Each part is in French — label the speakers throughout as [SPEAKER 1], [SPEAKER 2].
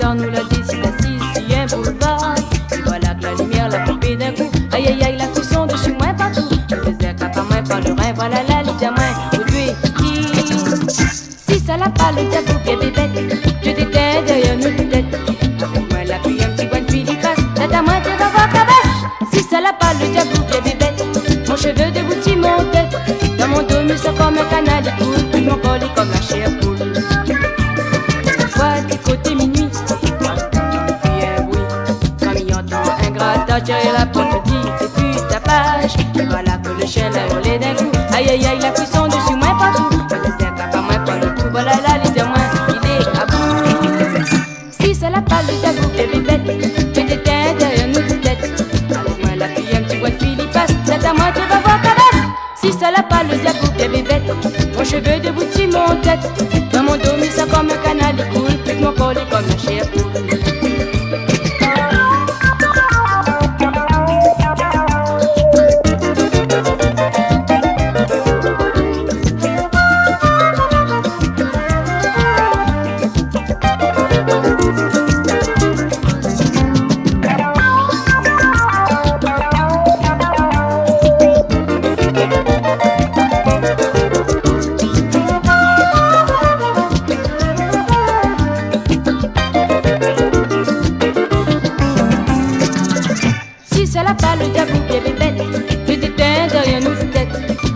[SPEAKER 1] temps nous la décide assise sur un boulevard. Et voilà que la lumière l'a frappé d'un coup. Aïe aïe aïe, la frisson dessus moi partout. Je faisais cap à moi par le rein, voilà la lit à moi. Au Dieu qui, si ça l'a pas le diable bien bébête, je t'étais derrière nous peut-être. Avec moi la pluie un petit coin de fil passe. La moi tu vas voir cabasse. Si ça l'a pas le diable bien bébête, mon cheveu déboutit mon tête. Dans mon dos me sort comme un canal il coule. Puis mon col est comme la chair poule. Des côtés minuit, puis un bruit, comme il entend un grattage derrière la porte dit c'est plus ta page. Et voilà que le chien l'a hurlé d'un coup. Aïe aïe aïe, la cuisson dessus moi partout. Je disais papa moi pas le tout, voilà la liste de moi, il est à bout. Si ça l'a pas le diable, bébé bête, je t'éteins derrière nous peut-être. Avec moi la fille un petit bois de fil il passe, c'est à moi tu vas voir cabasse. Si ça l'a pas le diable, bébé bête, mon cheveu déboutit mon tête. Dans mon dos, mais ça comme un canal, il coule. Puis mon col est comme la chair poule. Ça l'a pas le diable bébé bête, je t'éteins derrière nous tête.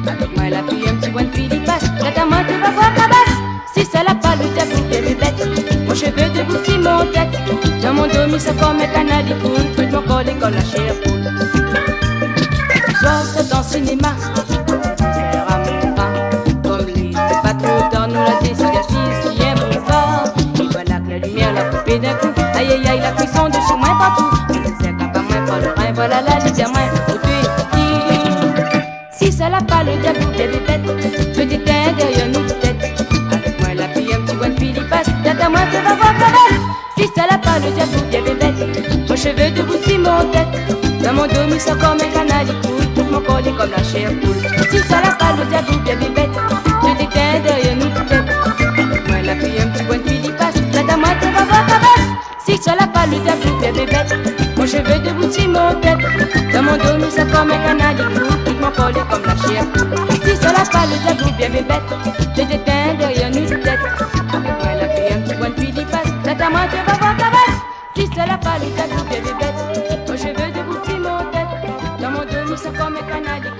[SPEAKER 1] Avec moi la pluie un petit coin de fil il passe. Là moi tu vas voir cabasse. Si ça l'a pas le diable bébé bête, mon cheveu déboutit mon tête. Dans mon dos mis ça comme un canal il coule. Puis mon col est comme la chair poule. Soir c'est en cinéma, c'est à mon pain. Comme les pas trop tard nous la décide assise sur un boulevard. Et voilà que la lumière l'a coupé d'un coup. Aïe aïe aïe, la cuisson dessus moi partout. Voilà la liste à moi, au Dieu. Si ça l'a pas le diable bébé bête, je t'éteins derrière nous peut-être. Avec moi la fille un petit coin de fil il passe. Tata moi tu vas voir cabasse. Si ça l'a pas le diable bébé bête, mon cheveu déboutit mon tête. Dans mon dos mais ça comme un canal il coule. Tout mon col est comme la chair poule. Si ça l'a pas le diable bébé bête, je t'éteins derrière nous peut-être. Avec moi la fille un petit coin de fil il passe. Tata moi tu vas voir cabasse. Si ça l'a pas le diable bébé bête, mon cheveu déboutit mon tête. Dans mon dos, mais ça comme un canal il coule. Tout mon col est comme la chair poule. Si ça l'a pas le diable bien bébête, je t'éteins derrière nous tête. Avec moi la fille un petit coin de fil il passe. Tata moi tu vas voir cabasse. Si ça l'a pas le diable bien bébête, mon cheveu déboutit mon tête. Dans mon dos, mais ça comme un canal il coule.